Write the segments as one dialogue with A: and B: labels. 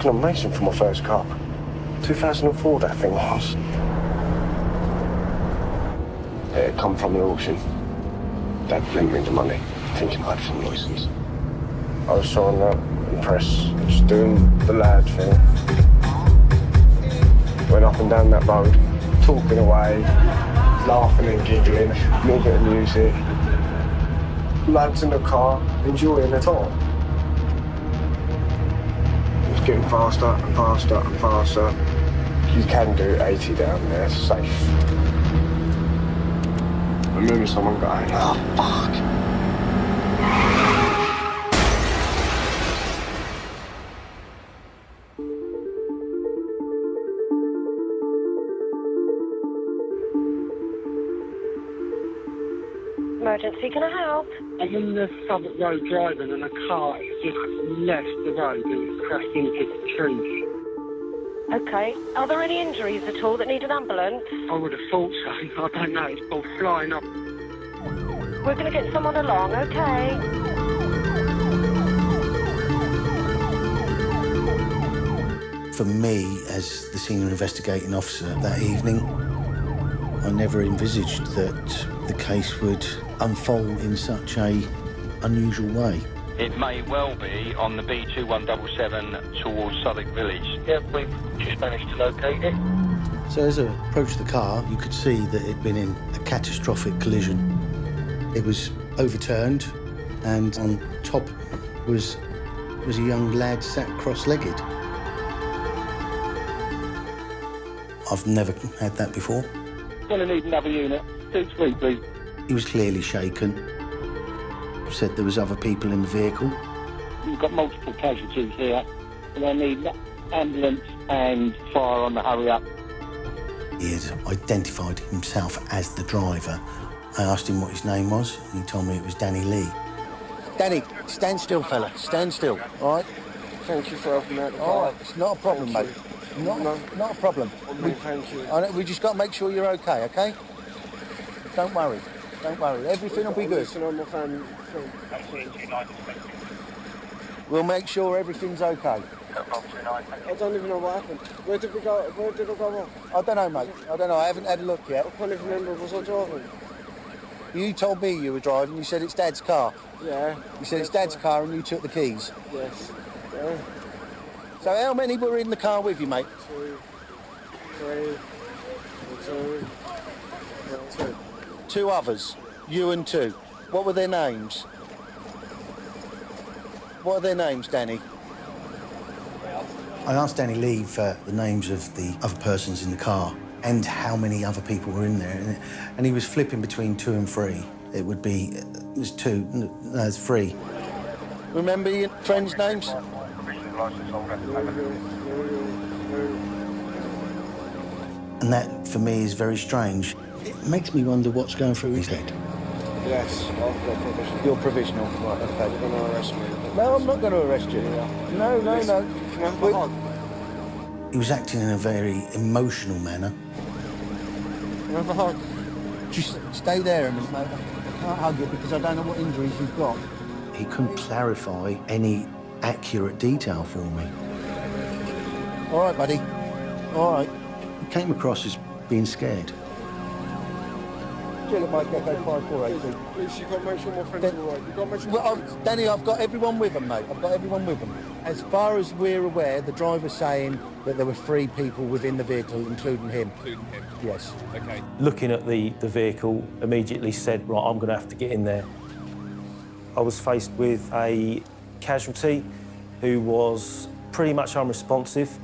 A: fucking amazing for my first car. 2004 that thing was. It come from the auction. Dad lent me the money, thinking I had full license. I was trying to impress, just doing the lad thing. Went up and down that road, talking away, laughing and giggling, a little bit of music. Lads in the car, enjoying the time. It was getting faster and faster and faster. You can do 80 down there, safe. I remember someone going, oh, fuck.
B: Emergency, can I help?
C: I'm in the Southwark Road driving and a car has just left the road and crashed into the trees.
B: Okay. Are there any injuries at all that need an ambulance?
C: I would have thought so. I don't know. It's all flying up.
B: We're going to get someone along, okay?
D: For me, as the senior investigating officer that evening, I never envisaged that the case would unfold in such a unusual way.
E: It may well be on the B2177 towards Southwark Village.
C: Yeah, we've just managed to locate it.
D: So as I approached the car, you could see that it'd been in a catastrophic collision. It was overturned, and on top was a young lad sat cross-legged. I've never had that before.
C: Gonna need another unit. 2-3, please.
D: He was clearly shaken. Said there was other people in the vehicle.
C: We've got multiple casualties here, and I need ambulance and fire on the hurry-up.
D: He had identified himself as the driver. I asked him what his name was, and he told me it was Danny Lee. Danny, stand still, fella. Stand still, all right?
A: Thank you for helping me out.
D: All right, it's not a problem, mate. Not a problem.
A: Thank you.
D: We just got to make sure you're okay, okay? Don't worry. Don't worry. Everything will be good. We'll make sure everything's okay.
A: I don't even know what happened. Where did it go wrong?
D: I don't know, mate. I don't know. I haven't had a look yet.
A: I can't even remember. Was I driving?
D: You told me you were driving. You said it's Dad's car.
A: Yeah.
D: You said it's Dad's car and you took the keys.
A: Yes. Yeah.
D: So how many were in the car with you, mate?
A: 2, 3, 2.
D: 2 others. You and 2. What were their names? What are their names, Danny? I asked Danny Lee for the names of the other persons in the car and how many other people were in there, and he was flipping between 2 and 3. It would be, it was 2, no, it's 3. Remember your friends' names? And that, for me, is very strange. It makes me wonder what's going through his head.
A: Yes, I've got provisional.
D: You're provisional, right, okay.
A: You're going to arrest me.
D: No, I'm not going to arrest you. No.
A: Can I have a hug?
D: He was acting in a very emotional manner.
A: Can I have a hug?
D: Just stay there a minute, mate. I can't hug you because I don't know what injuries you've got. He couldn't clarify any accurate detail for me. All right, buddy. All right. He came across as being scared. Jill, it might get 5482.
A: Please, you've got to make sure my friends are all right. You've got to make sure...
D: Well, Danny, I've got everyone with them, mate. I've got everyone with them. As far as we're aware, the driver's saying that there were 3 people within the vehicle, including him.
F: Including him?
D: Yes.
F: OK.
G: Looking at the vehicle, immediately said, right, I'm going to have to get in there. I was faced with a casualty who was pretty much unresponsive,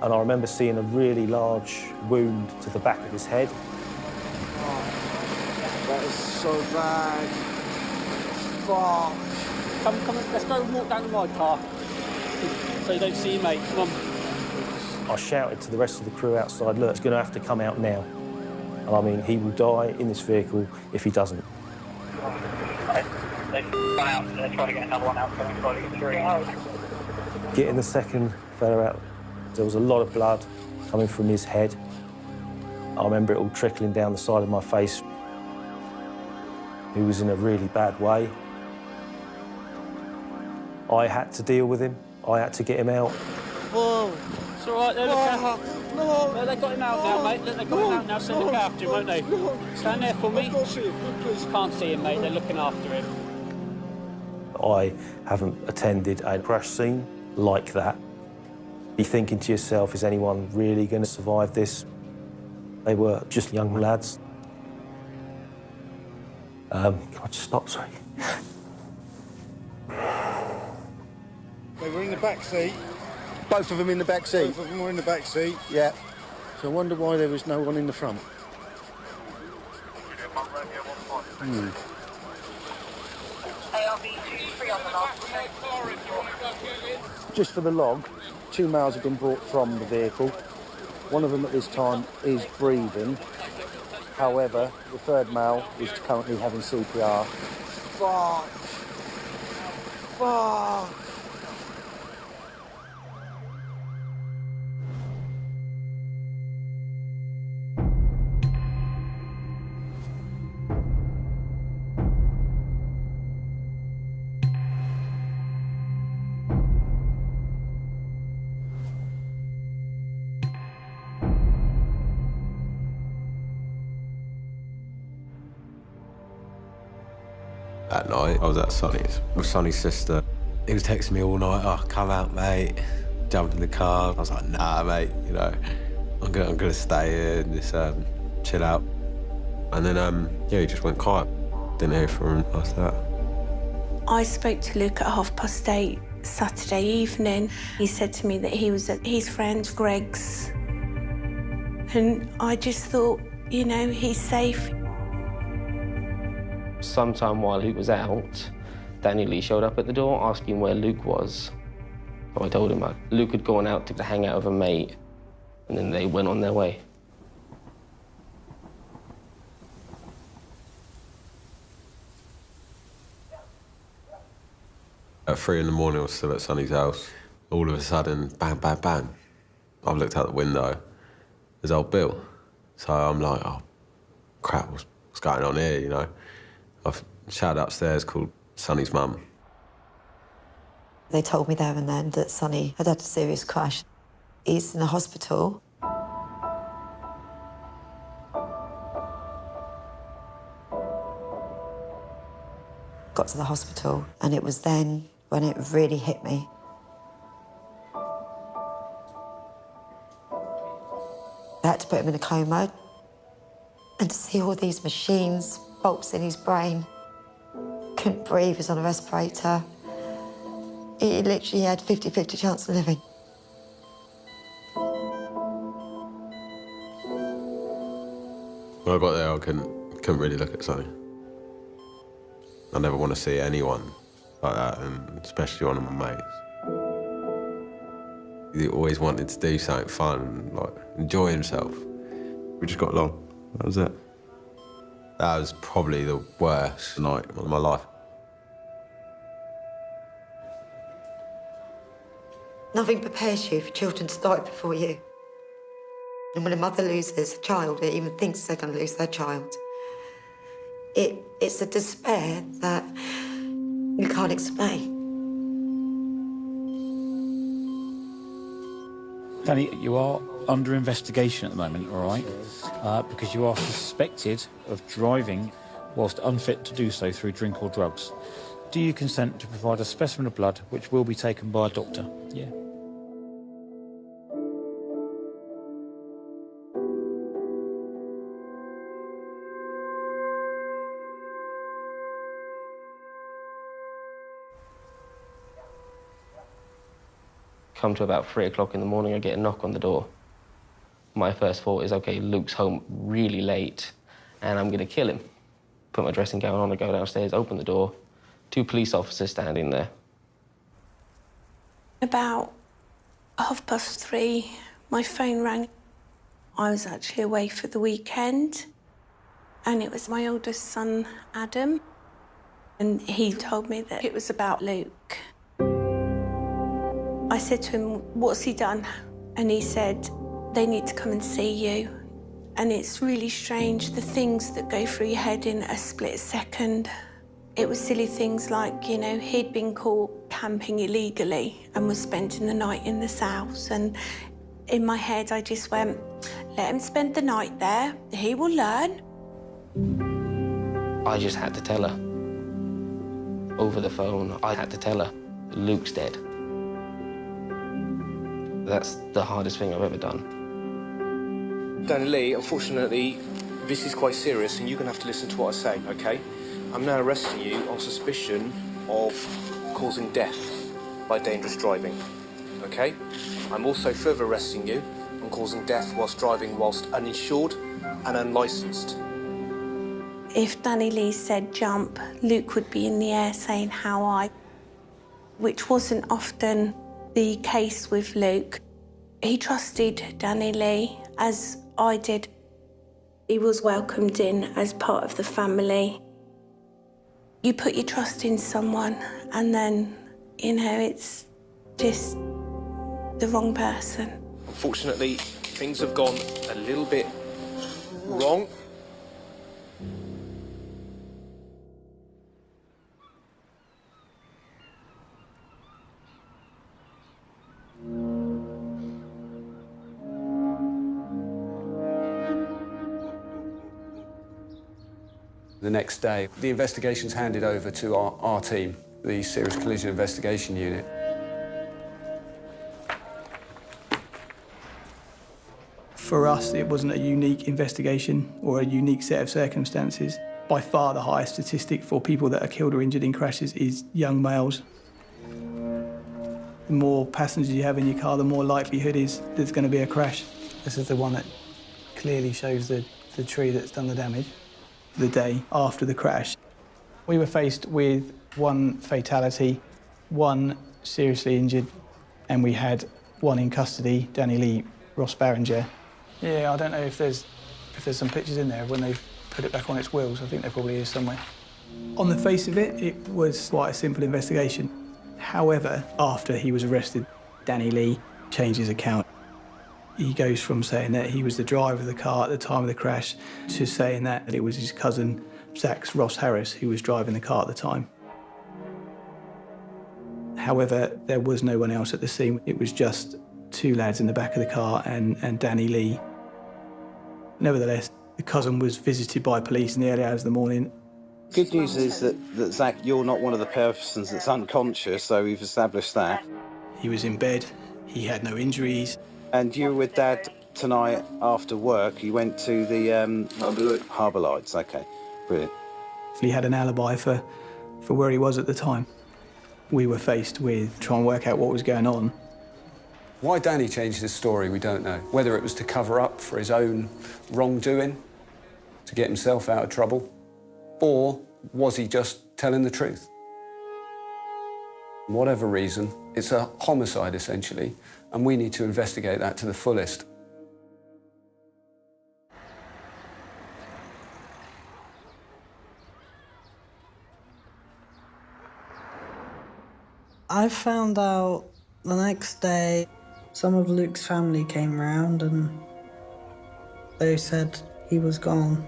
G: and I remember seeing a really large wound to the back of his head.
A: That is so bad. Fuck.
C: Come on, let's go and walk down to my car. So you don't see you, mate. Come on.
G: I shouted to the rest of the crew outside, look, it's going to have to come out now. And I mean, he will die in this vehicle if he doesn't.
C: They're trying to get another one out, trying to get 3.
G: Getting the second fella out, there was a lot of blood coming from his head. I remember it all trickling down the side of my face. He was in a really bad way. I had to deal with him. I had to get him out.
D: Whoa.
F: It's all right, they'll look after him.
D: No.
F: Well, they got him out now, mate. They got him out now, so look after him, won't they? Stand there for me.
D: I can't see him. Please.
F: Can't see him, mate. They're looking after him.
G: I haven't attended a crash scene like that. You're thinking to yourself, is anyone really going to survive this? They were just young lads. Can I just stop, sorry?
D: They were in the back seat. Both of them in the back seat? Both of them were in the back seat, yeah. So I wonder why there was no one in the front. Just for the log, 2 males have been brought from the vehicle. One of them at this time is breathing. However, the third male is currently having CPR. Fuck! Fuck!
H: That night, I was at Sonny's with Sonny's sister. He was texting me all night, oh, come out, mate. Jumped in the car. I was like, nah, mate, you know, I'm gonna stay here and just chill out. And then, yeah, he just went quiet. Didn't hear from him after that.
I: I spoke to Luke at 8:30 Saturday evening. He said to me that he was at his friend Greg's. And I just thought, you know, he's safe.
J: Sometime while Luke was out, Danny Lee showed up at the door asking where Luke was. So I told him Luke had gone out to hang out with a mate, and then they went on their way.
H: At 3 in the morning, I was still at Sonny's house. All of a sudden, bang, bang, bang. I've looked out the window. There's old Bill. So I'm like, oh, crap, what's going on here, you know? I've shouted upstairs, called Sonny's mum.
K: They told me there and then that Sonny had had a serious crash. He's in a hospital. Got to the hospital, and it was then when it really hit me. They had to put him in a coma, and to see all these machines, bolts in his brain, couldn't breathe, he was on a respirator. He literally had 50-50 chance of living.
H: When I got there, I couldn't really look at Sonny. I never want to see anyone like that, and especially one of my mates. He always wanted to do something fun, like enjoy himself. We just got along. That was it. That was probably the worst night of my life.
K: Nothing prepares you for children to die before you. And when a mother loses a child, or even thinks they're going to lose their child, it's a despair that you can't explain.
F: Danny, you are under investigation at the moment, all right? Because you are suspected of driving whilst unfit to do so through drink or drugs. Do you consent to provide a specimen of blood which will be taken by a doctor? Yeah.
J: Come to about 3 o'clock in the morning, I get a knock on the door. My first thought is, okay, Luke's home really late, and I'm going to kill him. Put my dressing gown on, I go downstairs, open the door, 2 police officers standing there.
I: About 3:30, my phone rang. I was actually away for the weekend, and it was my oldest son, Adam, and he told me that it was about Luke. I said to him, what's he done? And he said, they need to come and see you. And it's really strange, the things that go through your head in a split second. It was silly things like, you know, he'd been caught camping illegally and was spending the night in the south. And in my head, I just went, let him spend the night there. He will learn.
J: I just had to tell her. Over the phone, I had to tell her, Luke's dead. That's the hardest thing I've ever done.
L: Danny Lee, unfortunately, this is quite serious and you're going to have to listen to what I say, OK? I'm now arresting you on suspicion of causing death by dangerous driving, OK? I'm also further arresting you on causing death whilst driving whilst uninsured and unlicensed.
I: If Danny Lee said jump, Luke would be in the air saying how I, which wasn't often the case with Luke. He trusted Danny Lee, as I did. He was welcomed in as part of the family. You put your trust in someone and then, you know, it's just the wrong person.
L: Unfortunately, things have gone a little bit wrong.
M: The next day, the investigation's handed over to our team, the Serious Collision Investigation Unit.
N: For us, it wasn't a unique investigation or a unique set of circumstances. By far the highest statistic for people that are killed or injured in crashes is young males. The more passengers you have in your car, the more likelihood is there's going to be a crash. This is the one that clearly shows the tree that's done the damage. The day after the crash, we were faced with one fatality, one seriously injured, and we had one in custody, Danny Lee, Ross Barringer. Yeah, I don't know if there's some pictures in there when they put it back on its wheels. I think there probably is somewhere. On the face of it, it was quite a simple investigation. However, after he was arrested, Danny Lee changed his account. He goes from saying that he was the driver of the car at the time of the crash to saying that it was his cousin, Zach's Ross Harris, who was driving the car at the time. However, there was no one else at the scene. It was just two lads in the back of the car and Danny Lee. Nevertheless, the cousin was visited by police in the early hours of the morning.
O: Good news is that Zach, you're not one of the persons that's unconscious, so we've established that.
N: He was in bed, he had no injuries.
O: And you were with Dad tonight after work. You went to the Harbour Lights. OK, brilliant.
N: He had an alibi for where he was at the time. We were faced with trying to work out what was going on.
M: Why Danny changed his story, we don't know. Whether it was to cover up for his own wrongdoing, to get himself out of trouble, or was he just telling the truth? Whatever reason, it's a homicide, essentially, and we need to investigate that to the fullest.
P: I found out the next day some of Luke's family came round and they said he was gone.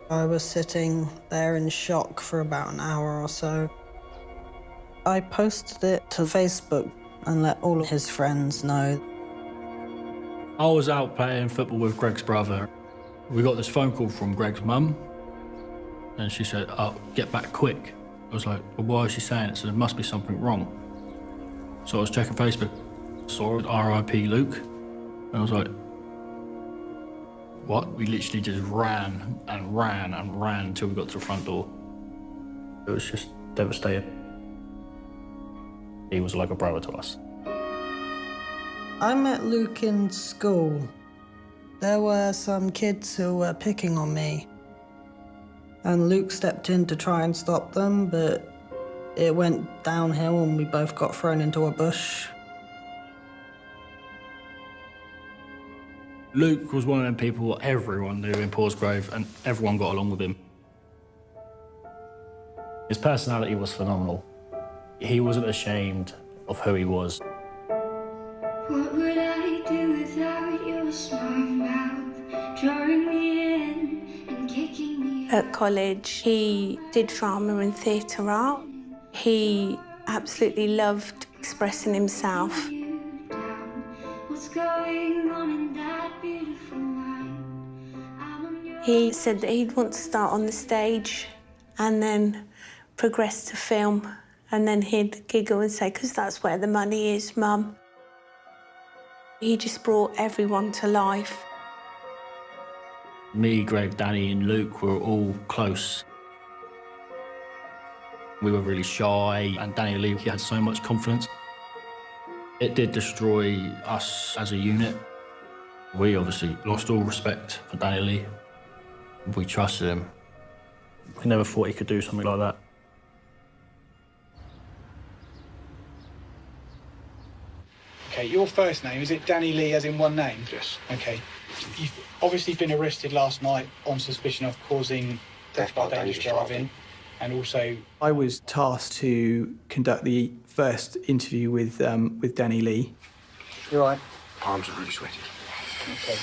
P: I was sitting there in shock for about an hour or so. I posted it to Facebook and let all of his friends know.
Q: I was out playing football with Greg's brother. We got this phone call from Greg's mum, and she said, "Oh, get back quick." I was like, "Well, why is she saying it?" So there must be something wrong. So I was checking Facebook, saw RIP Luke, and I was like, what? We literally just ran and ran and ran until we got to the front door. It was just devastating. He was like a brother to us.
P: I met Luke in school. There were some kids who were picking on me. And Luke stepped in to try and stop them, but it went downhill and we both got thrown into a bush.
Q: Luke was one of them people everyone knew in Paulsgrove and everyone got along with him. His personality was phenomenal. He wasn't ashamed of who he was.
R: What would I do without your smart mouth, drawing me in and kicking me
I: At college, he did drama and theatre art. He absolutely loved expressing himself.
R: What's going on in that beautiful mind?
I: He said that he'd want to start on the stage and then progress to film, and then he'd giggle and say, "'Cause that's where the money is, Mum." He just brought everyone to life.
Q: Me, Greg, Danny and Luke were all close. We were really shy, and Danny Lee, he had so much confidence. It did destroy us as a unit. We obviously lost all respect for Danny Lee. We trusted him. We never thought he could do something like that.
N: Okay, your first name, is it Danny Lee as in one name?
A: Yes.
N: Okay. You've obviously been arrested last night on suspicion of causing death by dangerous driving. And also, I was tasked to conduct the first interview with Danny Lee. You all right?
A: Palms are really sweaty.
N: Okay.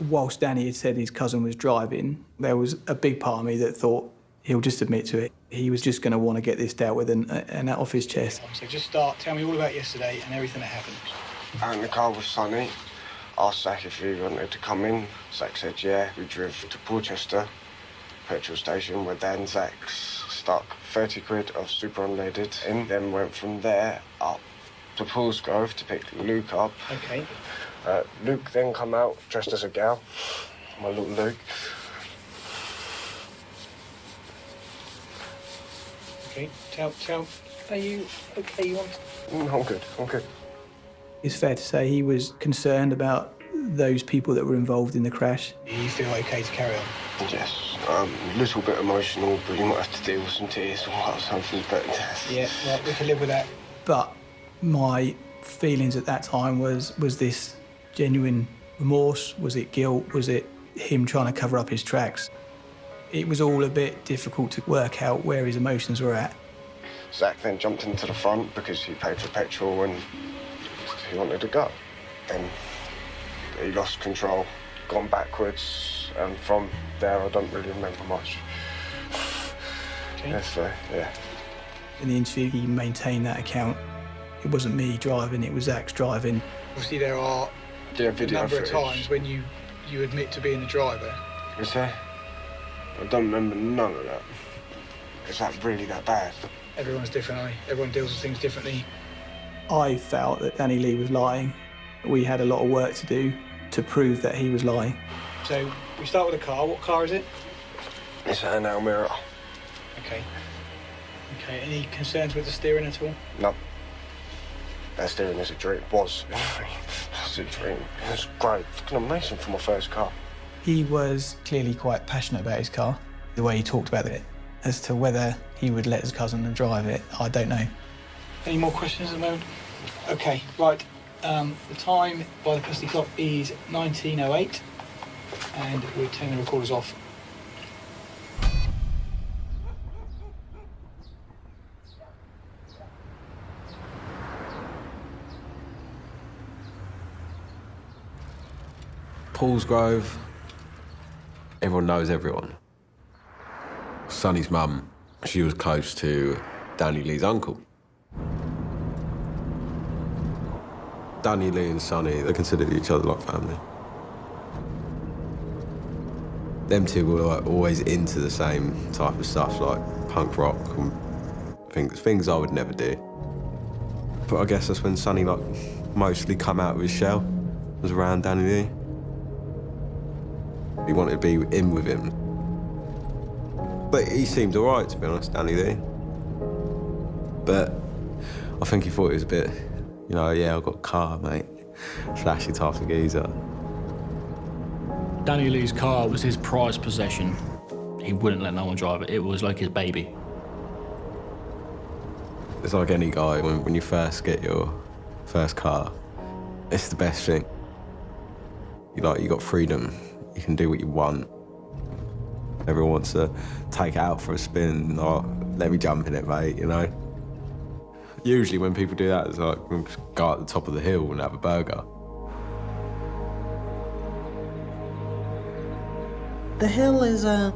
N: Whilst Danny had said his cousin was driving, there was a big part of me that thought he'll just admit to it. He was just going to want to get this dealt with and out off his chest. So just tell me all about yesterday and everything that happened.
A: Out in the car with Sonny. Asked Zach if he wanted to come in. Zach said yeah. We drove to Porchester petrol station where Dan Zach stuck 30 quid of super unleaded in. Then went from there up to Paulsgrove to pick Luke up.
N: Okay.
A: Luke then come out dressed as a gal. My little Luke.
N: Okay, tell, are you okay? You want?
A: I'm good, I'm good.
N: It's fair to say he was concerned about those people that were involved in the crash. Do you feel okay to carry on?
A: Yes, a little bit emotional, but you might have to deal with some tears or something, but...
N: Yeah, well, we can live with that. But my feelings at that time was this genuine remorse? Was it guilt? Was it him trying to cover up his tracks? It was all a bit difficult to work out where his emotions were at.
A: Zach then jumped into the front because he paid for petrol and he wanted to go. Then he lost control, gone backwards, and from there I don't really remember much. Okay. Yes, yeah.
N: In the interview, he maintained that account. It wasn't me driving, it was Zach's driving. Obviously, there are a number of times when you admit to being the driver.
A: Is there? I don't remember none of that. Is that really that bad?
N: Everyone's different, everyone deals with things differently. I felt that Danny Lee was lying. We had a lot of work to do to prove that he was lying. So, we start with a car. What car is it?
A: It's an Almira.
N: Okay. Okay, any concerns with the steering at all?
A: No. That steering is a dream. Was. It's a dream. It was great. Fucking amazing for my first car.
N: He was clearly quite passionate about his car, the way he talked about it. As to whether he would let his cousin drive it, I don't know. Any more questions at the moment? OK, right. The time by the custody clock is 19:08, and we're turning the recorders off.
H: Paulsgrove. Everyone knows everyone. Sonny's mum, she was close to Danny Lee's uncle. Danny Lee and Sonny, they considered each other like family. Them two were like always into the same type of stuff, like punk rock and things I would never do. But I guess that's when Sonny like mostly come out of his shell, was around Danny Lee. He wanted to be in with him. But he seemed all right, to be honest, Danny Lee. But I think he thought he was a bit, you know, yeah, I've got a car, mate. Flashy type of geezer.
Q: Danny Lee's car was his prized possession. He wouldn't let no one drive it. It was like his baby.
H: It's like any guy, when you first get your first car, it's the best thing. You got freedom. You can do what you want. Everyone wants to take it out for a spin, or let me jump in it, mate, you know? Usually when people do that, it's like, we'll just go at the top of the hill and have a burger.
P: The hill is a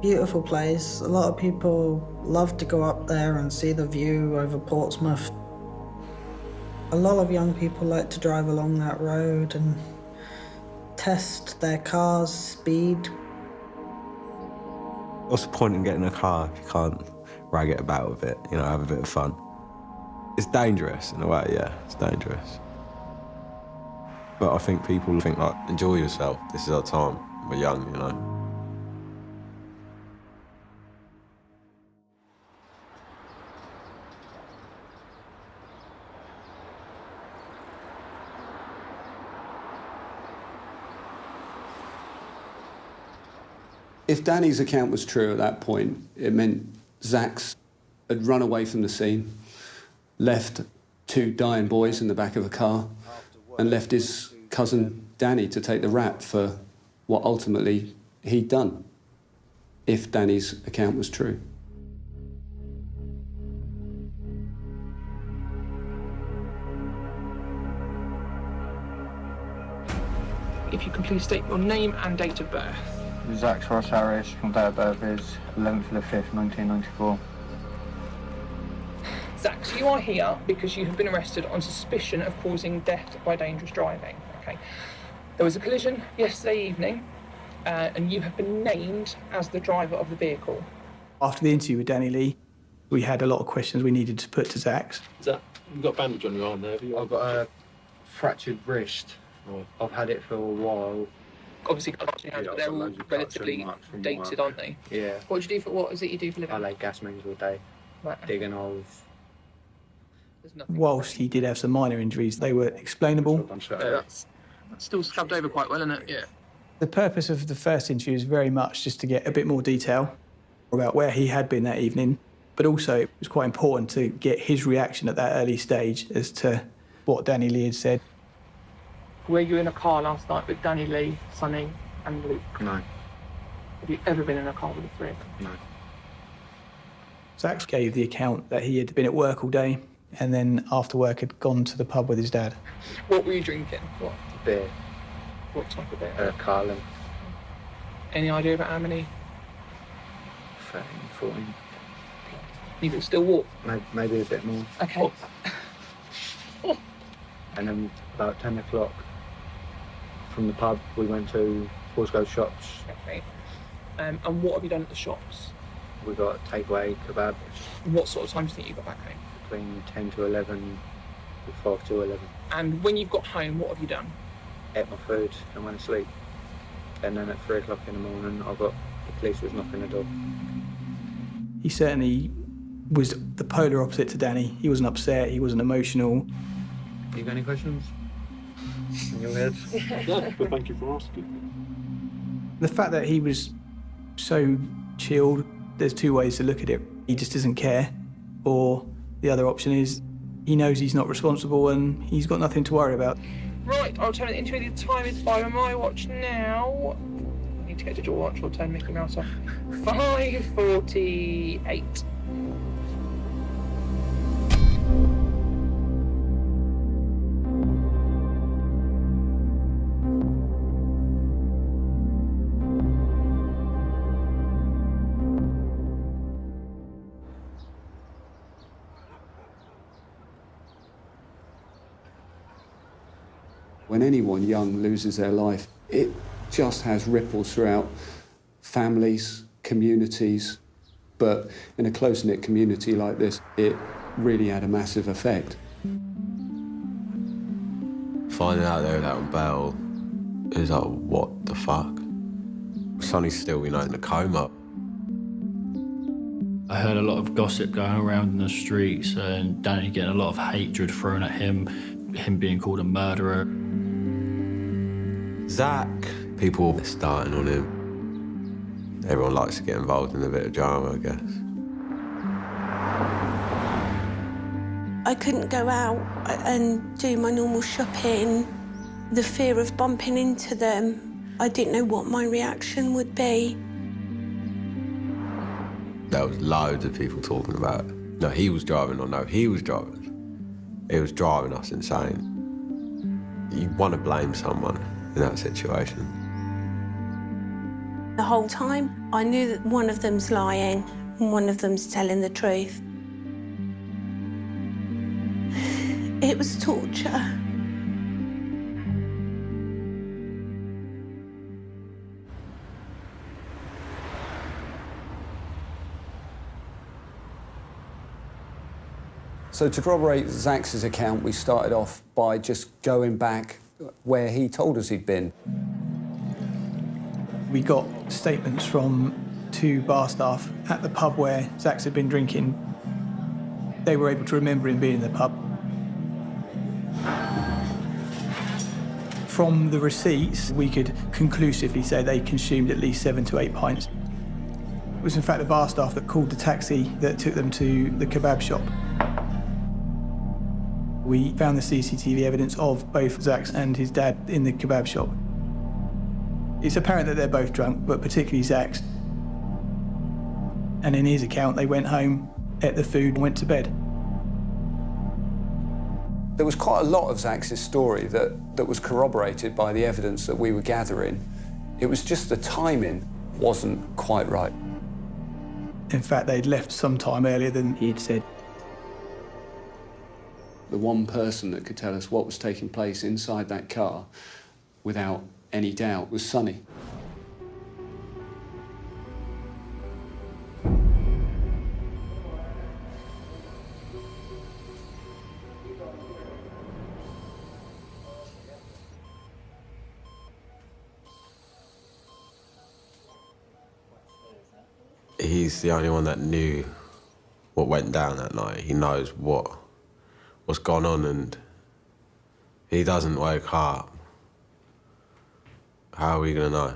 P: Beautiful place. A lot of people love to go up there and see the view over Portsmouth. A lot of young people like to drive along that road and test their car's speed.
H: What's the point in getting a car if you can't rag it about with it, you know, have a bit of fun? It's dangerous in a way, yeah, it's dangerous. But I think people think, like, enjoy yourself. This is our time. We're young, you know.
M: If Danny's account was true at that point, it meant Zach's had run away from the scene, left 2 dying boys in the back of a car, and left his cousin Danny to take the rap for what ultimately he'd done, if Danny's account was true.
S: If you can please state your name and date of birth.
E: Zach Ross Harris, my date of birth is 11th of the 5th, 1994.
S: Zach, so you are here because you have been arrested on suspicion of causing death by dangerous driving. Okay. There was a collision yesterday evening, and you have been named as the driver of the vehicle.
N: After the interview with Danny Lee, we had a lot of questions we needed to put to Zach.
T: Zach, you've got a bandage on your arm there, have you?
E: I've got a fractured wrist. I've had it for a while.
S: Obviously, but they're all relatively dated, aren't they?
E: Yeah.
S: What do you do for, what is it you do for a living?
E: I lay gas mains all day, digging holes.
N: Whilst he did have some minor injuries, they were explainable.
S: That's still scubbed over quite well, isn't it? Yeah.
N: The purpose of the first interview is very much just to get a bit more detail about where he had been that evening, but also it was quite important to get his reaction at that early stage as to what Danny Lee had said.
S: Were you in a car last night with Danny Lee, Sonny and Luke?
E: No.
S: Have you ever been in a car with the 3 of them?
E: No.
N: Zach gave the account that he had been at work all day and then after work had gone to the pub with his dad.
S: What were you drinking? What?
E: Beer.
S: What type of beer?
E: Carlin.
S: Any idea about how many?
E: 13, 14.
S: You can still walk?
E: Maybe a bit more.
S: Okay.
E: And then about 10 o'clock from the pub, we went to Forsgrove shops.
S: Okay. And what have you done at the shops?
E: We got takeaway, kebab.
S: What sort of time do you think you got back home?
E: Between 10 to 11, 5 to 11.
S: And when you've got home, what have you done?
E: Ate my food and went to sleep. And then at 3 o'clock in the morning, the police was knocking the door.
N: He certainly was the polar opposite to Danny. He wasn't upset, he wasn't emotional.
E: You got any questions in your head?
T: No, but thank you for asking.
N: The fact that he was so chilled, there's 2 ways to look at it. He just doesn't care, or the other option is he knows he's not responsible and he's got nothing to worry about.
S: Right, I'll turn it into the time is by my watch now. I need to get to your watch or turn Mickey Mouse off. 5:48.
M: When anyone young loses their life, it just has ripples throughout families, communities, but in a close-knit community like this, it really had a massive effect.
H: Finding out they were out on bail is like, what the fuck? Sonny's still, in a coma.
Q: I heard a lot of gossip going around in the streets and Danny getting a lot of hatred thrown at him being called a murderer.
H: Zach, people are starting on him. Everyone likes to get involved in a bit of drama, I guess.
I: I couldn't go out and do my normal shopping. The fear of bumping into them, I didn't know what my reaction would be.
H: There was loads of people talking about it. No, he was driving, or no, he was driving. It was driving us insane. You want to blame someone in that situation.
I: The whole time, I knew that one of them's lying and one of them's telling the truth. It was torture.
M: So to corroborate Zach's account, we started off by just going back where he told us he'd been.
N: We got statements from 2 bar staff at the pub where Zach's had been drinking. They were able to remember him being in the pub. From the receipts, we could conclusively say they consumed at least 7 to 8 pints. It was in fact the bar staff that called the taxi that took them to the kebab shop. We found the CCTV evidence of both Zach's and his dad in the kebab shop. It's apparent that they're both drunk, but particularly Zach's. And in his account, they went home, ate the food, and went to bed.
M: There was quite a lot of Zach's story that was corroborated by the evidence that we were gathering. It was just the timing wasn't quite right.
N: In fact, they'd left some time earlier than he'd said.
M: The one person that could tell us what was taking place inside that car, without any doubt, was Sonny.
H: He's the only one that knew what went down that night. He knows what's gone on, and he doesn't wake up. How are we gonna know?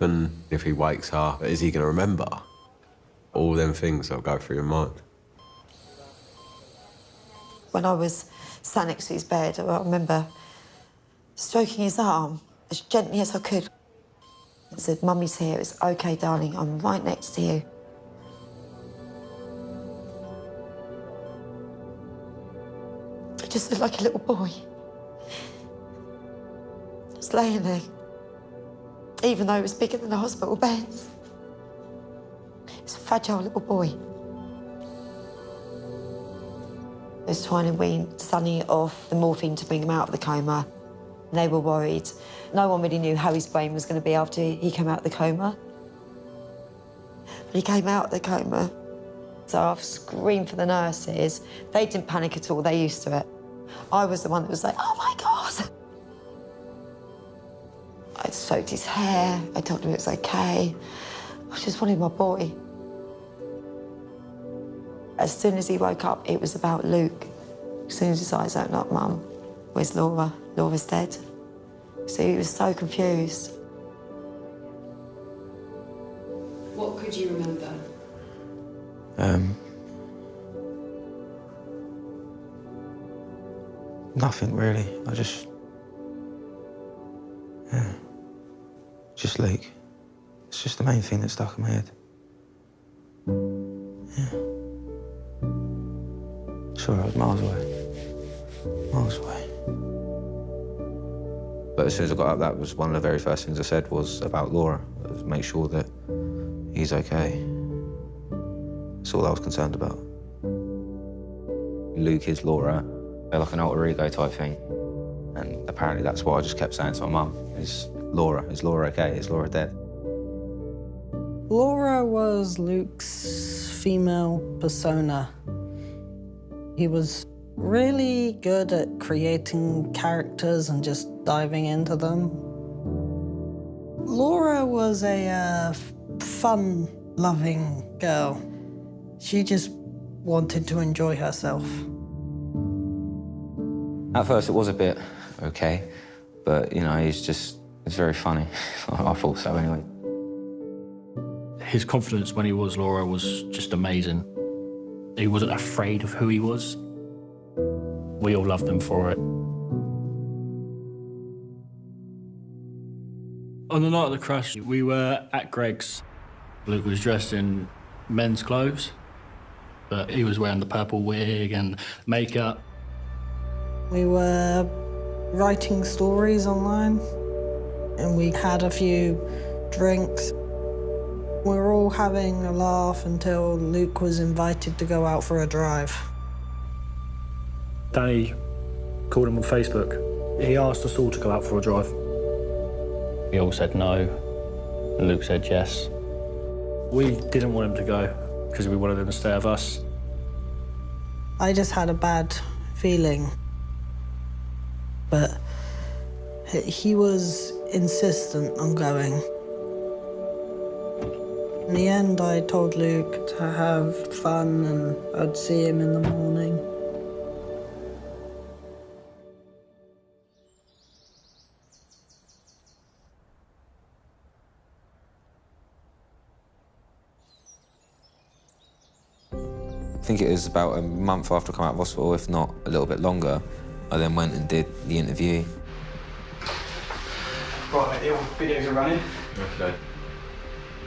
H: And if he wakes up, is he gonna remember all them things that go through your mind?
K: When I was sat next to his bed, I remember stroking his arm as gently as I could. I said, "Mummy's here, it's okay, darling, I'm right next to you." I just looked like a little boy. Just laying there, even though it was bigger than the hospital beds. It's a fragile little boy. I was trying to wean Sonny off the morphine to bring him out of the coma. They were worried. No one really knew how his brain was going to be after he came out of the coma. But he came out of the coma. So I've screamed for the nurses. They didn't panic at all, they're used to it. I was the one that was like, "Oh my God!" I stroked his hair, I told him it was okay. I just wanted my boy. As soon as he woke up, it was about Luke. As soon as his eyes opened up, "Mum, where's Laura? Laura's dead." So he was so confused.
U: What could you remember?
G: Nothing really. Just Luke. It's just the main thing that stuck in my head. Yeah. Sure, I was miles away. Miles away.
E: But as soon as I got up, that was one of the very first things I said was about Laura. Was make sure that he's okay. That's all I was concerned about. Luke is Laura. They're like an alter ego type thing. And apparently that's what I just kept saying to my mum. Is Laura okay? Is Laura dead?
P: Laura was Luke's female persona. He was really good at creating characters and just diving into them. Laura was a fun-loving girl. She just wanted to enjoy herself.
E: At first it was a bit okay, but you know, it's very funny. I thought so anyway.
Q: His confidence when he was Laura was just amazing. He wasn't afraid of who he was. We all loved him for it. On the night of the crash, we were at Greg's. Luke was dressed in men's clothes, but he was wearing the purple wig and makeup.
P: We were writing stories online, and we had a few drinks. We were all having a laugh until Luke was invited to go out for a drive.
Q: Danny called him on Facebook. He asked us all to go out for a drive. We all said no. Luke said yes. We didn't want him to go because we wanted him to stay with us.
P: I just had a bad feeling. But he was insistent on going. In the end, I told Luke to have fun and I'd see him in the morning.
E: I think it was about a month after I came out of hospital, if not a little bit longer, I then went and did the interview.
N: Right, the videos are running.
E: Okay.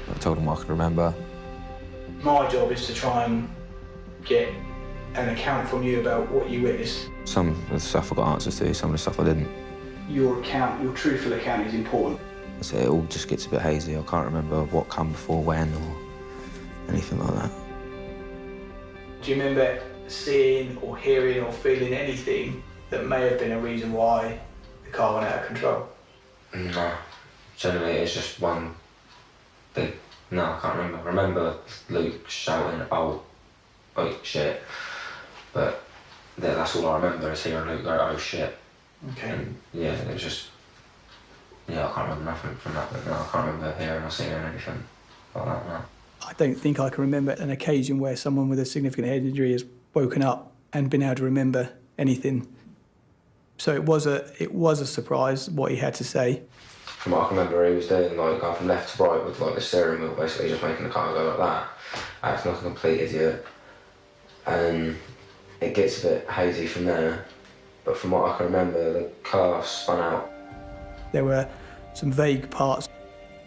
E: I told him what I could remember.
N: My job is to try and get an account from you about what you witnessed.
E: Some of the stuff I got answers to, some of the stuff I didn't.
N: Your account, your truthful account is important.
E: So it all just gets a bit hazy. I can't remember what came before when or anything like that.
N: Do you remember seeing or hearing or feeling anything that may have been a reason why the car went out of control?
E: No. Generally, it's just one big... No, I can't remember. I remember Luke shouting, oh, shit. But that's all I remember is hearing Luke go, oh, shit.
N: Okay.
E: And, yeah, it was just... Yeah, I can't remember nothing from that. But no, I can't remember hearing or seeing anything like that, no.
N: I don't think I can remember an occasion where someone with a significant head injury has woken up and been able to remember anything. So it was a surprise what he had to say.
E: From what I can remember, he was doing like going from left to right with like the steering wheel, basically just making the car go like that, acting like a complete idiot. And it gets a bit hazy from there. But from what I can remember, the car spun out.
N: There were some vague parts,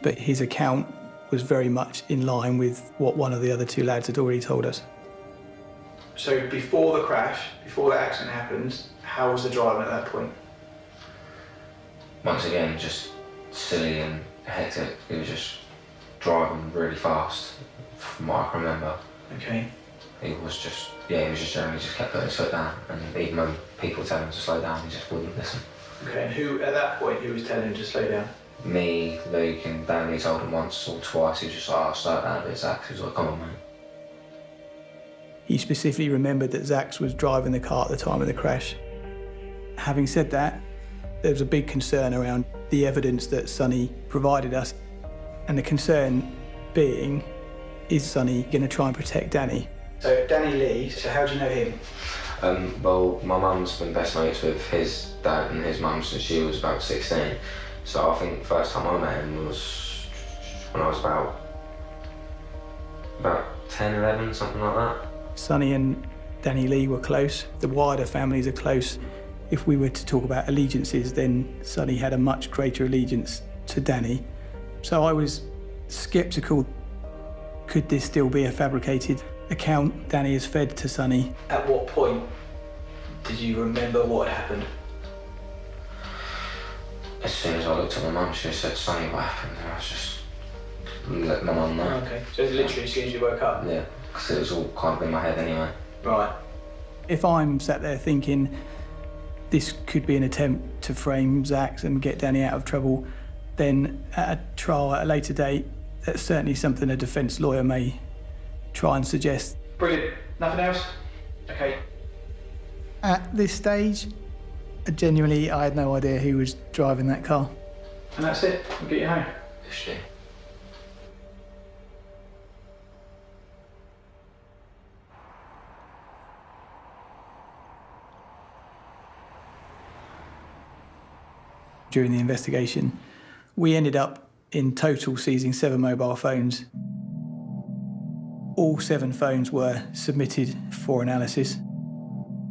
N: but his account was very much in line with what one of the other two lads had already told us. So before the crash, before the accident happened, how was the driving at that point?
E: Once again, just silly and hectic. He was just driving really fast, from what I can remember.
N: Okay.
E: He was just generally just kept putting his foot down, and even when people tell him to slow down, he just wouldn't listen.
N: Okay, and who, at that point, who was telling him to slow down?
E: Me, Luke and Danny told him once or twice. He was just like, oh, slow it down a bit, Zach. He was like, come on, mate.
N: He specifically remembered that Zax was driving the car at the time of the crash. Having said that, there was a big concern around the evidence that Sonny provided us. And the concern being, is Sonny going to try and protect Danny? So Danny Lee, so how do you know him?
E: Well, my mum's been best mates with his dad and his mum since she was about 16. So I think the first time I met him was when I was about 10, 11, something like that.
N: Sonny and Danny Lee were close. The wider families are close. If we were to talk about allegiances, then Sonny had a much greater allegiance to Danny. So I was sceptical. Could this still be a fabricated account Danny has fed to Sonny? At what point did you remember what happened?
E: As soon as I looked at my mum, she said, Sonny, what happened? And I was just let my mum know.
N: Okay, so literally as soon as you woke up?
E: Yeah, because it was all kind of in my head anyway.
N: Right. If I'm sat there thinking this could be an attempt to frame Zax and get Danny out of trouble, then at a trial at a later date, that's certainly something a defence lawyer may try and suggest. Brilliant. Nothing else? Okay. At this stage, genuinely, I had no idea who was driving that car. And that's it. We'll get you home.
E: Shit.
N: During the investigation, we ended up in total seizing 7 mobile phones. All 7 phones were submitted for analysis.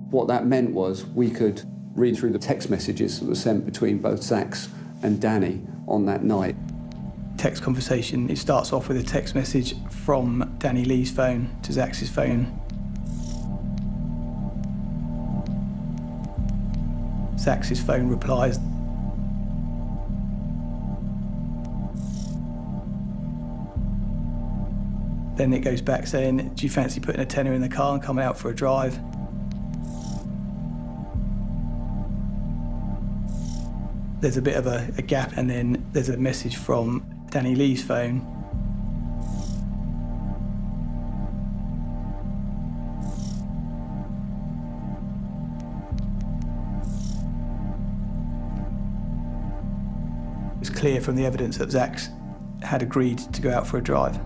M: What that meant was we could read through the text messages that were sent between both Zax and Danny on that night.
N: Text conversation, it starts off with a text message from Danny Lee's phone to Zax's phone. Zax's phone replies. Then it goes back saying, do you fancy putting a tenner in the car and coming out for a drive? There's a bit of a gap, and then there's a message from Danny Lee's phone. It's clear from the evidence that Zach's had agreed to go out for a drive.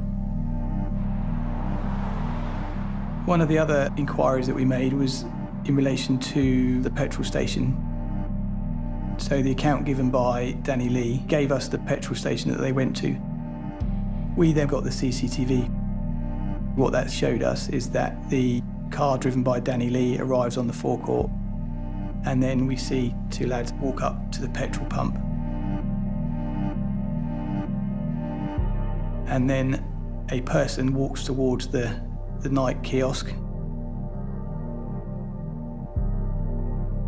N: One of the other inquiries that we made was in relation to the petrol station. So the account given by Danny Lee gave us the petrol station that they went to. We then got the CCTV. What that showed us is that the car driven by Danny Lee arrives on the forecourt, and then we see two lads walk up to the petrol pump. And then a person walks towards the night kiosk.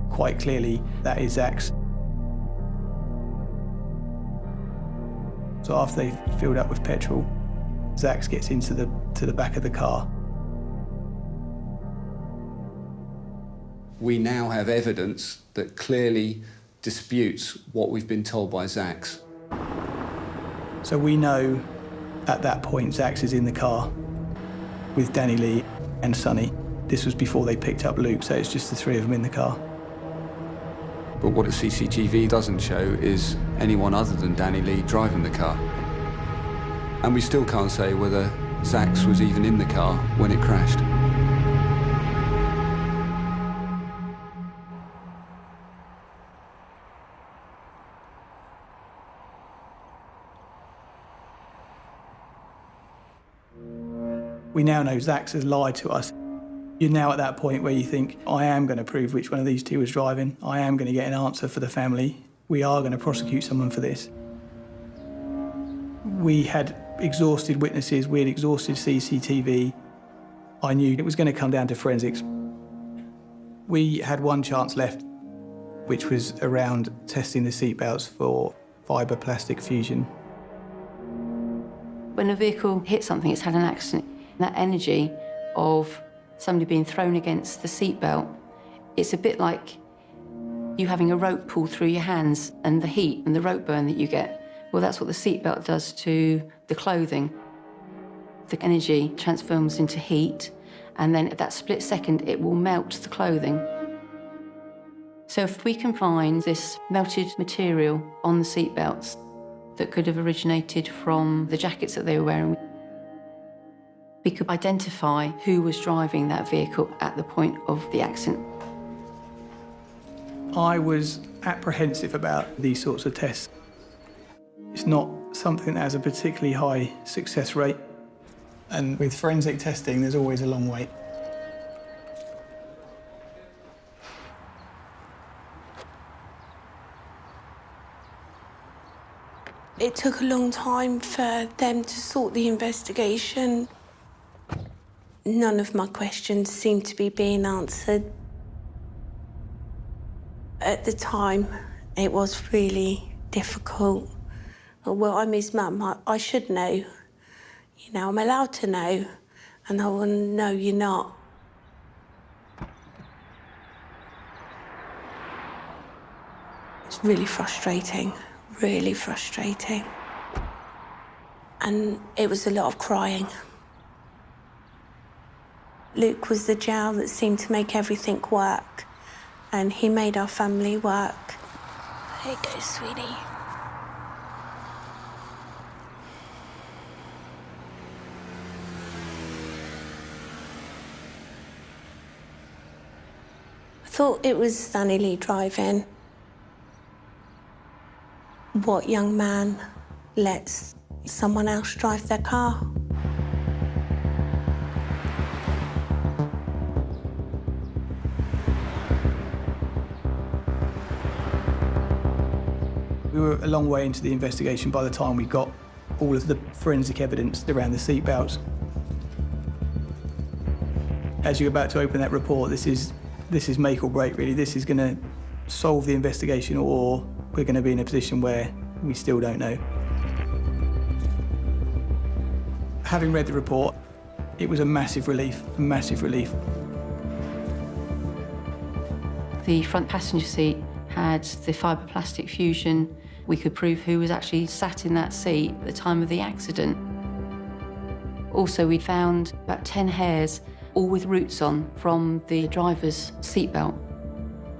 N: Quite clearly, that is Zach's. So after they filled up with petrol, Zach's gets into the back of the car.
M: We now have evidence that clearly disputes what we've been told by Zach's.
N: So we know at that point Zach's is in the car with Danny Lee and Sonny. This was before they picked up Luke, so it's just the three of them in the car.
M: But what the CCTV doesn't show is anyone other than Danny Lee driving the car. And we still can't say whether Zach's was even in the car when it crashed.
N: We now know Zach's has lied to us. You're now at that point where you think, I am going to prove which one of these two was driving. I am going to get an answer for the family. We are going to prosecute someone for this. We had exhausted witnesses. We had exhausted CCTV. I knew it was going to come down to forensics. We had one chance left, which was around testing the seatbelts for fibre plastic fusion.
B: When a vehicle hits something, it's had an accident, that energy of somebody being thrown against the seatbelt, it's a bit like you having a rope pulled through your hands and the heat and the rope burn that you get. Well, that's what the seatbelt does to the clothing. The energy transforms into heat, and then at that split second, it will melt the clothing. So if we can find this melted material on the seatbelts that could have originated from the jackets that they were wearing, we could identify who was driving that vehicle at the point of the accident.
N: I was apprehensive about these sorts of tests. It's not something that has a particularly high success rate. And with forensic testing, there's always a long wait.
I: It took a long time for them to sort the investigation. None of my questions seemed to be being answered. At the time, it was really difficult. Well, I'm his mum. I should know. You know, I'm allowed to know. And I will know you're not. It's really frustrating. Really frustrating. And it was a lot of crying. Luke was the gel that seemed to make everything work, and he made our family work. There you go, sweetie. I thought it was Danny Lee driving. What young man lets someone else drive their car?
N: We were a long way into the investigation by the time we got all of the forensic evidence around the seatbelts. As you're about to open that report, this is make or break, really. This is going to solve the investigation, or we're going to be in a position where we still don't know. Having read the report, It was a massive relief, a massive relief.
B: The front passenger seat had the fibreplastic fusion. We could prove who was actually sat in that seat at the time of the accident. Also, we found about 10 hairs, all with roots on, from the driver's seatbelt.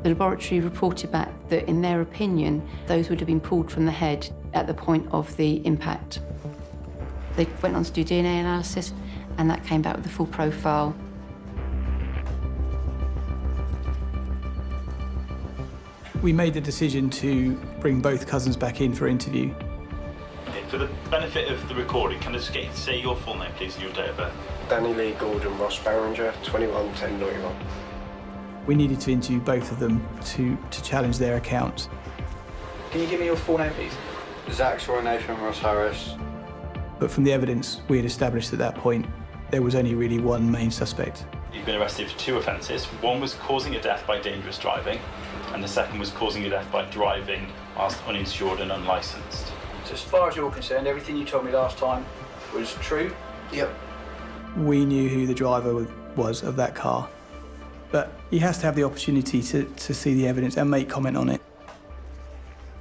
B: The laboratory reported back that, in their opinion, those would have been pulled from the head at the point of the impact. They went on to do DNA analysis, and that came back with a full profile.
N: We made the decision to bring both cousins back in for interview.
C: For the benefit of the recording, can I just get you to say your full name, please, and your date of birth?
A: Danny Lee Gordon Ross Barringer, 21/10/91.
N: We needed to interview both of them to challenge their accounts.
V: Can you give me your full name, please?
W: Zach Roy Nathan Ross Harris.
N: But from the evidence we had established at that point, there was only really one main suspect.
C: You've been arrested for 2 offences. One was causing a death by dangerous driving, and the second was causing a death by driving whilst uninsured and unlicensed.
V: So as far as you're concerned, everything you told me last time was true?
W: Yep.
N: We knew who the driver was of that car, but he has to have the opportunity to see the evidence and make comment on it.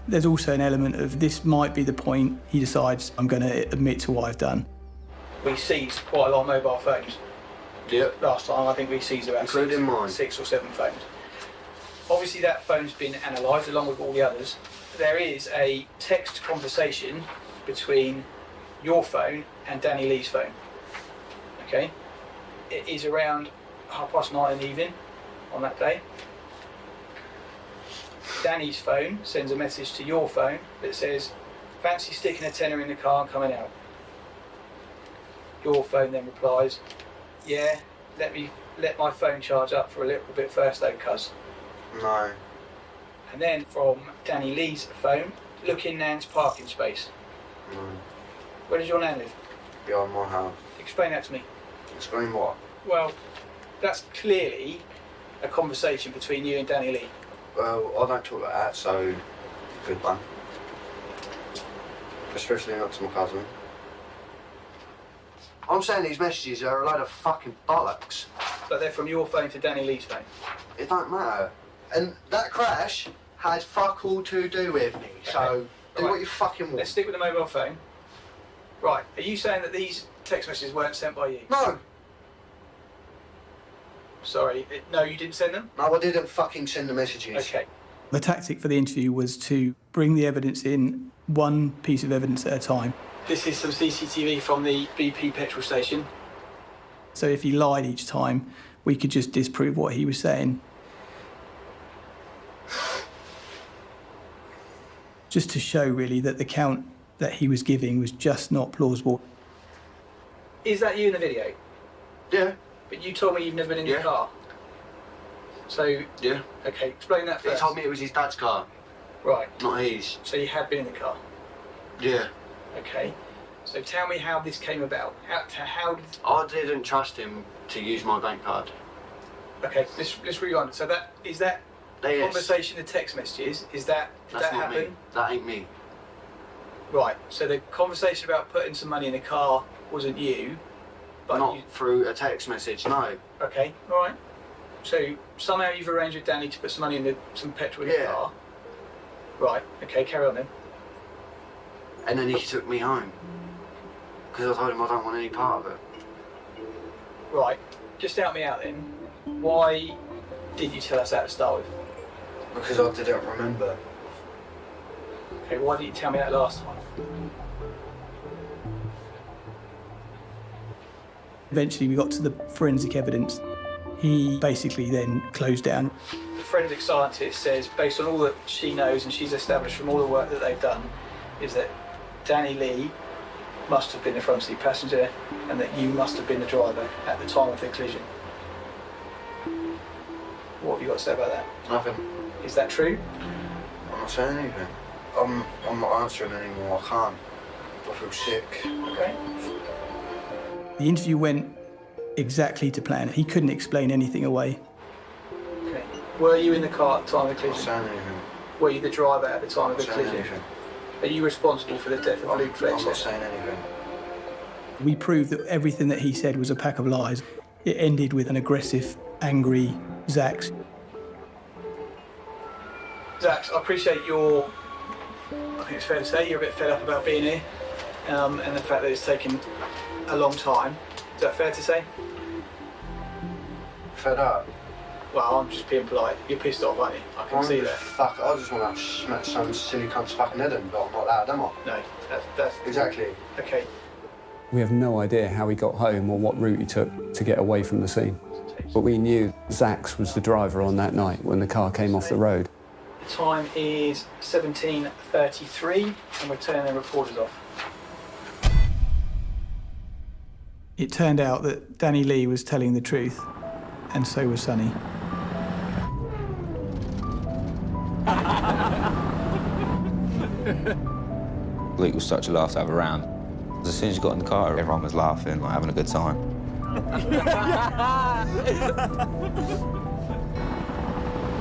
N: There's also an element of this might be the point he decides, I'm going to admit to what I've done.
V: We seized quite a lot of mobile phones.
W: Yep.
V: Last time, I think we seized about
W: Including mine.
V: 6 or 7 phones. Obviously, that phone's been analysed along with all the others. There is a text conversation between your phone and Danny Lee's phone. Okay? It is around 9:30 in the evening on that day. Danny's phone sends a message to your phone that says, fancy sticking a tenner in the car and coming out. Your phone then replies, yeah, let my phone charge up for a little bit first though, cuz.
W: No.
V: And then from Danny Lee's phone, look in Nan's parking space.
W: No.
V: Where does your Nan live?
W: Behind my house.
V: Explain that to me.
W: Explain what?
V: Well, that's clearly a conversation between you and Danny Lee.
W: Well, I don't talk like that, so good one. Especially not to my cousin. I'm saying these messages are a load of fucking bollocks.
V: But they're from your phone to Danny Lee's phone.
W: It don't matter. And that crash had fuck all to do with me, so do what you fucking want.
V: Let's stick with the mobile phone. Right, are you saying that these text messages weren't sent by you?
W: No.
V: Sorry, no, you didn't send them?
W: No, I didn't fucking send the messages.
V: Okay.
N: The tactic for the interview was to bring the evidence in, one piece of evidence at a time.
V: This is some CCTV from the BP petrol station.
N: So if he lied each time, we could just disprove what he was saying. Just to show, really, that the count that he was giving was just not plausible.
V: Is that you in the video?
W: Yeah.
V: But you told me you've never been in your car. So,
W: yeah.
V: Okay, explain that first.
W: He told me it was his dad's car.
V: Right.
W: Not his.
V: So you had been in the car?
W: Yeah.
V: Okay. So tell me how this came about. How did...
W: I didn't trust him to use my bank card.
V: Okay, let's rewind. So that is that conversation, the text messages, did that happen?
W: Me. That ain't me.
V: Right, so the conversation about putting some money in the car wasn't you, but
W: not through a text message, no.
V: Okay, all right. So somehow you've arranged with Danny to put some money in some petrol in the car. Right, okay, carry on then.
W: And then he took me home. Because I told him I don't want any part of it.
V: Right, just help me out then. Why did you tell us that to start with?
W: Because I didn't remember.
V: Okay, why didn't you tell me that last time?
N: Eventually we got to the forensic evidence. He basically then closed down.
V: The forensic scientist says, based on all that she knows and she's established from all the work that they've done, is that Danny Lee must have been the front seat passenger and that you must have been the driver at the time of the collision. What have you got to say about that?
W: Nothing.
V: Is that true?
W: I'm not saying anything. I'm not answering anymore, I can't. I feel sick.
V: Okay.
N: The interview went exactly to plan. He couldn't explain anything away.
V: Okay. Were you in the car at the time of the collision?
W: I'm not saying anything.
V: Were you the driver at the time of the
W: I'm not saying
V: collision?
W: anything.
V: Are you responsible for the death of Luke Fletcher?
W: I'm not saying anything.
N: We proved that everything that he said was a pack of lies. It ended with an aggressive, angry Zax.
V: Zax, I appreciate your, I think it's fair to say, you're a bit fed up about being here and the fact that it's taken a long time. Is that fair to say?
W: Fed up?
V: Well, I'm just being polite. You're pissed off, aren't you? I can see that.
W: Fuck, I just want to smack some silly cunt's fucking head in, but I'm not that, am I?
V: No, that's...
W: Exactly.
V: Okay.
M: We have no idea how he got home or what route he took to get away from the scene. But we knew Zax was the driver on that night when the car came off the road.
V: The time is 17:33 and we're turning the recorders off.
N: It turned out that Danny Lee was telling the truth, and so was Sonny.
E: Luke was such a laugh to have around. As soon as you got in the car, everyone was laughing, like having a good time.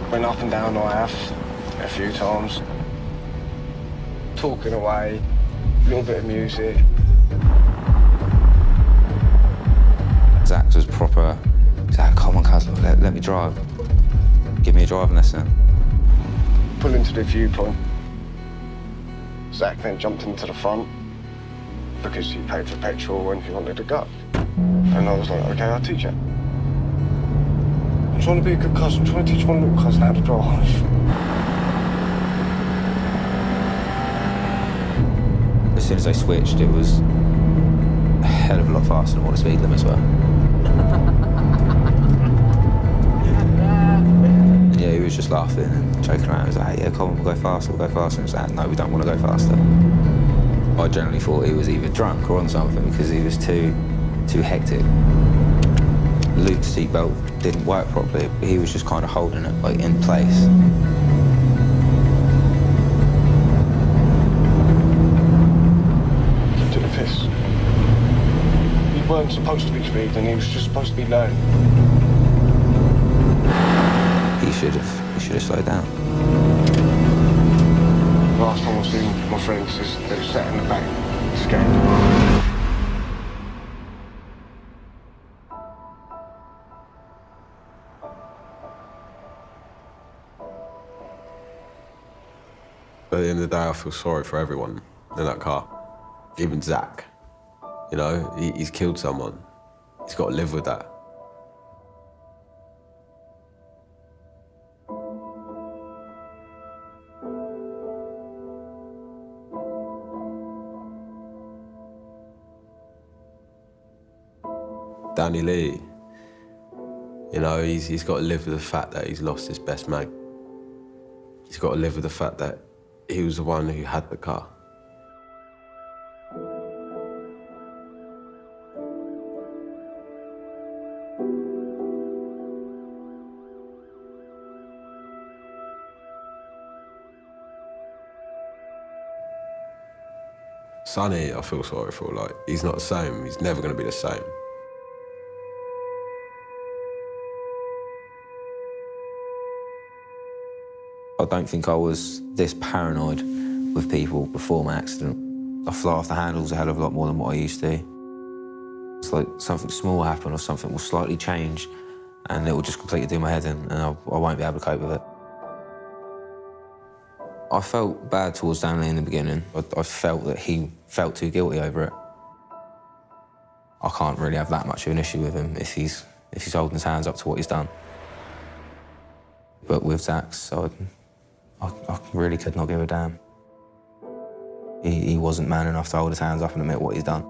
A: Went up and down IF a few times, talking away, a little bit of music.
E: Zax was proper. He's like, come on, cuz, let me drive. Give me a driving lesson.
A: Pulled into the viewpoint. Zac then jumped into the front because he paid for petrol and he wanted to go. And I was like, okay, I'll teach you. I'm trying to be a good cousin, I'm trying to teach my little cousin how to drive.
E: As soon as they switched, it was a hell of a lot faster than what the speed limits were. And yeah, he was just laughing and joking around. He was like, yeah, come on, we'll go faster, we'll go faster. And I was like, no, we don't want to go faster. I generally thought he was either drunk or on something because he was too hectic. Luke's seatbelt didn't work properly, but he was just kind of holding it like in place.
A: He took a piss. He weren't supposed to be speeding, he was just supposed to be learning.
E: He should have slowed down.
A: Last time I seen my friends, they were sat in the back, scared.
H: At the end of the day, I feel sorry for everyone in that car. Even Zac. You know, he's killed someone. He's got to live with that. Danny Lee, you know, he's got to live with the fact that he's lost his best mate. He's got to live with the fact that he was the one who had the car. Sonny, I feel sorry for, like, he's not the same. He's never going to be the same.
E: I don't think I was this paranoid with people before my accident. I fly off the handles a hell of a lot more than what I used to. It's like something small will happen or something will slightly change and it will just completely do my head in and I won't be able to cope with it. I felt bad towards Danny in the beginning. I felt that he felt too guilty over it. I can't really have that much of an issue with him if he's holding his hands up to what he's done. But with Zax, I really could not give a damn. He wasn't man enough to hold his hands up and admit what he's done.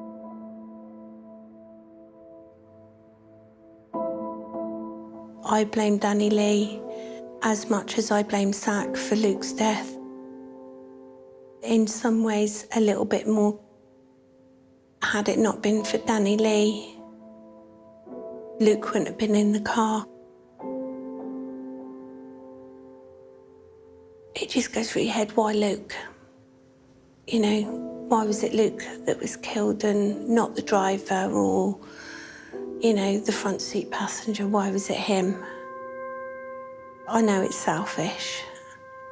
I: I blame Danny Lee as much as I blame Zac for Luke's death. In some ways, a little bit more. Had it not been for Danny Lee, Luke wouldn't have been in the car. It just goes through your head, why Luke? You know, why was it Luke that was killed and not the driver or, you know, the front seat passenger? Why was it him? I know it's selfish,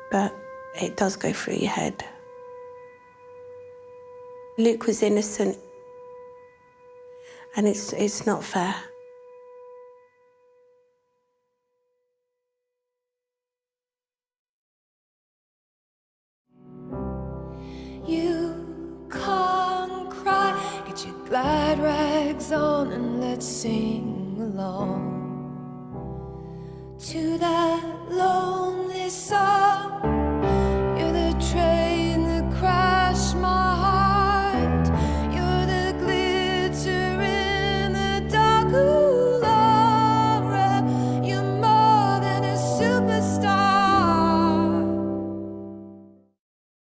I: but it does go through your head. Luke was innocent. And it's not fair.
D: You can't cry, get your glad rags on and let's sing along to that long